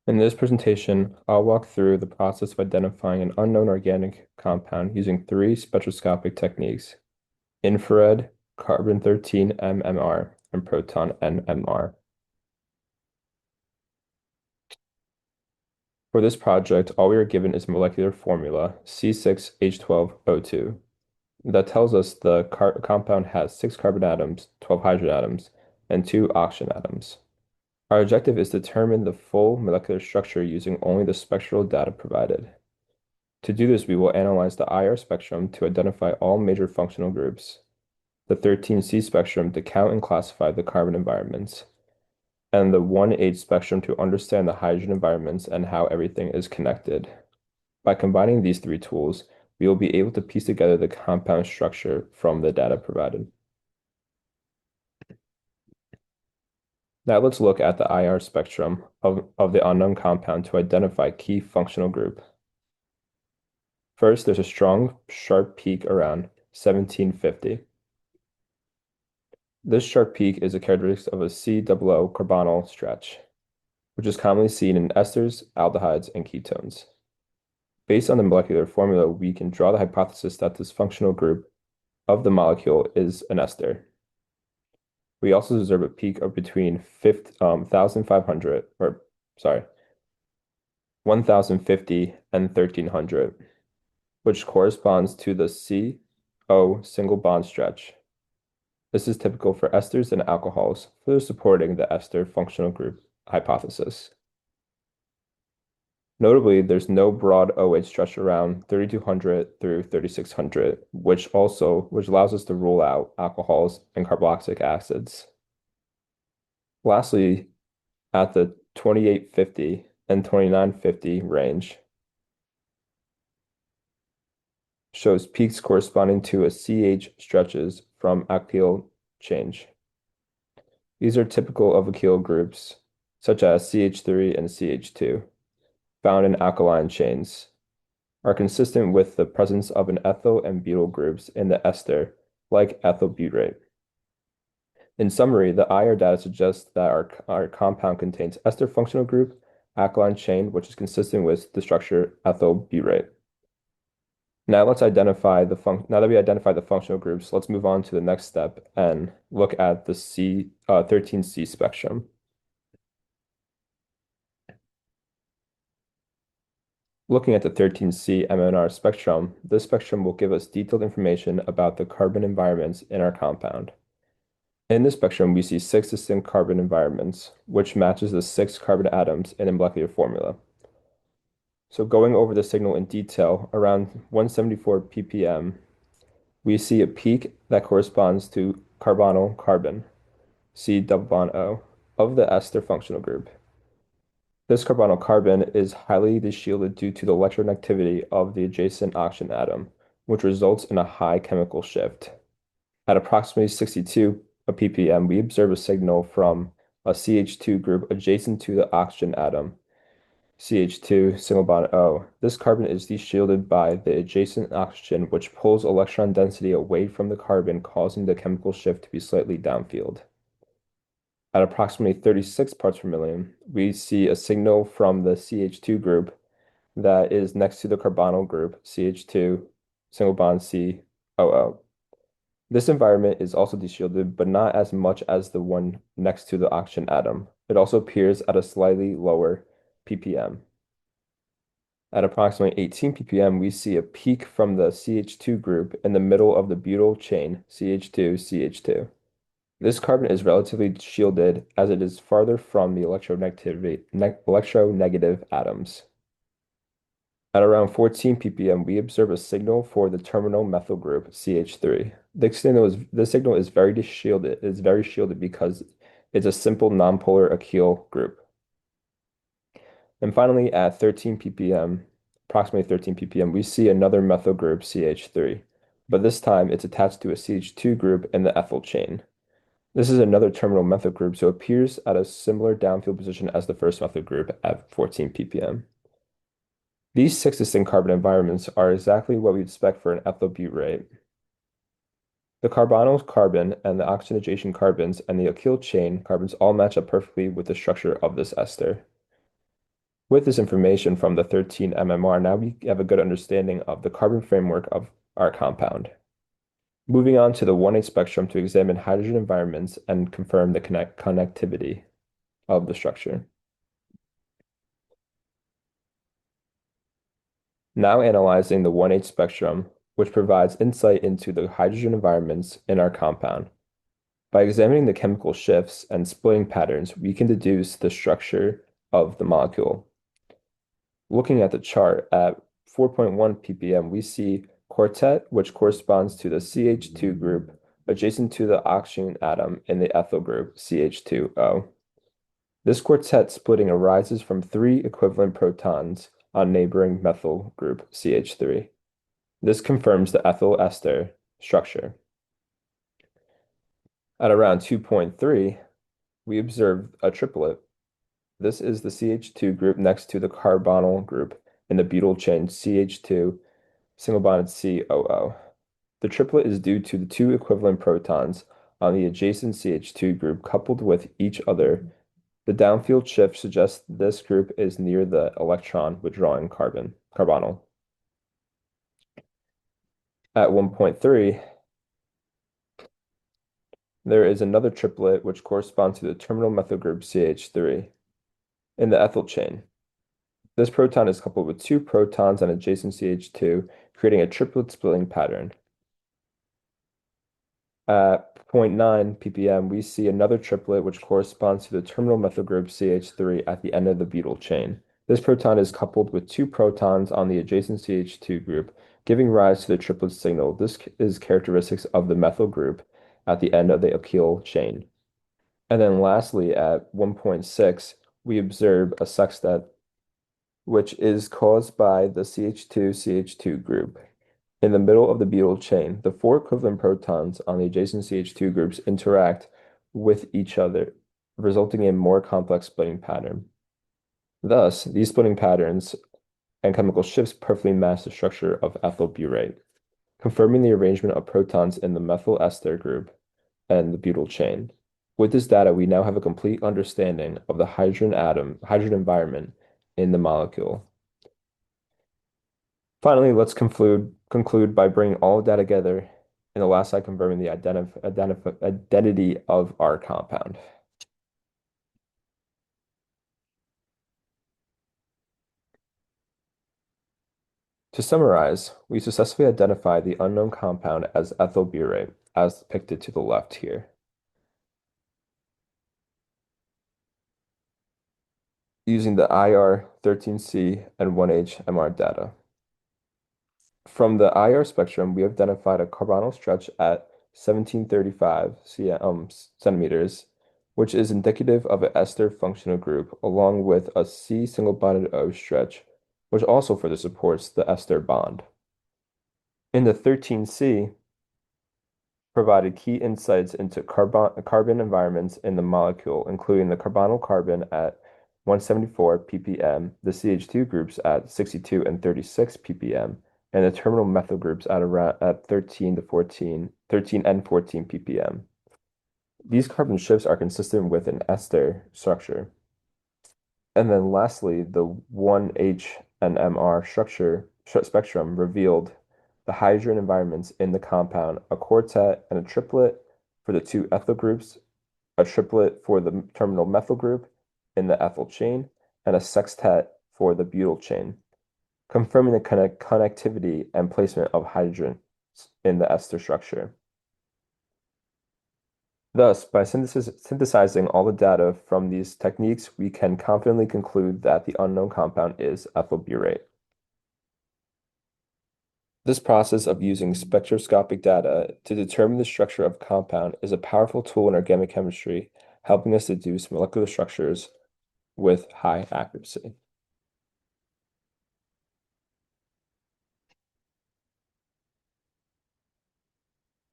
In this presentation, I'll walk through the process of identifying an unknown organic compound using three spectroscopic techniques: infrared, carbon-13 NMR, and proton NMR. For this project, all we are given is molecular formula C6H12O2 that tells us the compound has 6 carbon atoms, 12 hydrogen atoms, and 2 oxygen atoms. Our objective is to determine the full molecular structure using only the spectral data provided. To do this, we will analyze the IR spectrum to identify all major functional groups, the 13C spectrum to count and classify the carbon environments, and the 1H spectrum to understand the hydrogen environments and how everything is connected. By combining these three tools, we will be able to piece together the compound structure from the data provided. Now let's look at the IR spectrum of the unknown compound to identify key functional group. First, there's a strong, sharp peak around 1750. This sharp peak is a characteristic of a COO carbonyl stretch, which is commonly seen in esters, aldehydes, and ketones. Based on the molecular formula, we can draw the hypothesis that this functional group of the molecule is an ester. We also observe a peak of between 1,500, or sorry, 1,050 and 1,300, which corresponds to the CO single bond stretch. This is typical for esters and alcohols, further supporting the ester functional group hypothesis. Notably, there's no broad OH stretch around 3,200 through 3,600, which allows us to rule out alcohols and carboxylic acids. Lastly, at the 2850 and 2950 range, shows peaks corresponding to a CH stretches from alkyl change. These are typical of alkyl groups, such as CH3 and CH2, found in alkaline chains, are consistent with the presence of an ethyl and butyl groups in the ester, like ethyl butyrate. In summary, the IR data suggests that our compound contains ester functional group, alkaline chain, which is consistent with the structure ethyl butyrate. Now that we identify the functional groups, let's move on to the next step and look at the 13C spectrum. Looking at the 13C MNR spectrum, this spectrum will give us detailed information about the carbon environments in our compound. In this spectrum, we see 6 distinct carbon environments, which matches the 6 carbon atoms in the molecular formula. So going over the signal in detail, around 174 ppm, we see a peak that corresponds to carbonyl carbon, C double bond O, of the ester functional group. This carbonyl carbon is highly deshielded due to the electronegativity of the adjacent oxygen atom, which results in a high chemical shift. At approximately 62 ppm, we observe a signal from a CH2 group adjacent to the oxygen atom, CH2 single bond O. This carbon is deshielded by the adjacent oxygen, which pulls electron density away from the carbon, causing the chemical shift to be slightly downfield. At approximately 36 parts per million, we see a signal from the CH2 group that is next to the carbonyl group, CH2 single bond COO. This environment is also deshielded, but not as much as the one next to the oxygen atom. It also appears at a slightly lower ppm. At approximately 18 ppm, we see a peak from the CH2 group in the middle of the butyl chain, CH2CH2. This carbon is relatively shielded as it is farther from the electronegative atoms. At around 14 ppm, we observe a signal for the terminal methyl group, CH3. This signal is very shielded because it's a simple nonpolar alkyl group. And finally, at approximately 13 ppm, we see another methyl group, CH3, but this time it's attached to a CH2 group in the ethyl chain. This is another terminal methyl group, so it appears at a similar downfield position as the first methyl group at 14 ppm. These 6 distinct carbon environments are exactly what we expect for an ethyl butyrate. The carbonyl carbon and the oxygenation carbons and the alkyl chain carbons all match up perfectly with the structure of this ester. With this information from the 13 MMR, now we have a good understanding of the carbon framework of our compound. Moving on to the 1H spectrum to examine hydrogen environments and confirm the connectivity of the structure. Now analyzing the 1H spectrum, which provides insight into the hydrogen environments in our compound. By examining the chemical shifts and splitting patterns, we can deduce the structure of the molecule. Looking at the chart at 4.1 ppm, we see quartet, which corresponds to the CH2 group adjacent to the oxygen atom in the ethyl group, CH2O. This quartet splitting arises from 3 equivalent protons on neighboring methyl group, CH3. This confirms the ethyl ester structure. At around 2.3, we observe a triplet. This is the CH2 group next to the carbonyl group in the butyl chain CH2 single bonded COO. The triplet is due to the 2 equivalent protons on the adjacent CH2 group coupled with each other. The downfield shift suggests this group is near the electron withdrawing carbonyl. At 1.3, there is another triplet which corresponds to the terminal methyl group CH3 in the ethyl chain. This proton is coupled with 2 protons on adjacent CH2, creating a triplet splitting pattern. At 0.9 ppm, we see another triplet which corresponds to the terminal methyl group CH3 at the end of the butyl chain. This proton is coupled with 2 protons on the adjacent CH2 group, giving rise to the triplet signal. This is characteristics of the methyl group at the end of the alkyl chain. And then lastly, at 1.6, we observe a sextet, which is caused by the CH2-CH2 group. In the middle of the butyl chain, the 4 equivalent protons on the adjacent CH2 groups interact with each other, resulting in more complex splitting pattern. Thus, these splitting patterns and chemical shifts perfectly match the structure of ethyl butyrate, confirming the arrangement of protons in the methyl ester group and the butyl chain. With this data, we now have a complete understanding of the hydrogen environment in the molecule. Finally, let's conclude by bringing all of that together in the last slide confirming the identity of our compound. To summarize, we successfully identified the unknown compound as ethyl butyrate, as depicted to the left here. Using the IR13C and 1H MR data. From the IR spectrum, we have identified a carbonyl stretch at 1735 centimeters, which is indicative of an ester functional group, along with a C single-bonded O stretch, which also further supports the ester bond. In the 13C, provided key insights into carbon environments in the molecule, including the carbonyl carbon at 174 ppm, the CH2 groups at 62 and 36 ppm, and the terminal methyl groups at 13 and 14 ppm. These carbon shifts are consistent with an ester structure. And then lastly, the 1H and MR spectrum revealed the hydrogen environments in the compound, a quartet and a triplet for the 2 ethyl groups, a triplet for the terminal methyl group in the ethyl chain, and a sextet for the butyl chain, confirming the connectivity and placement of hydrogen in the ester structure. Thus, by synthesizing all the data from these techniques, we can confidently conclude that the unknown compound is ethyl butyrate. This process of using spectroscopic data to determine the structure of a compound is a powerful tool in organic chemistry, helping us deduce molecular structures with high accuracy.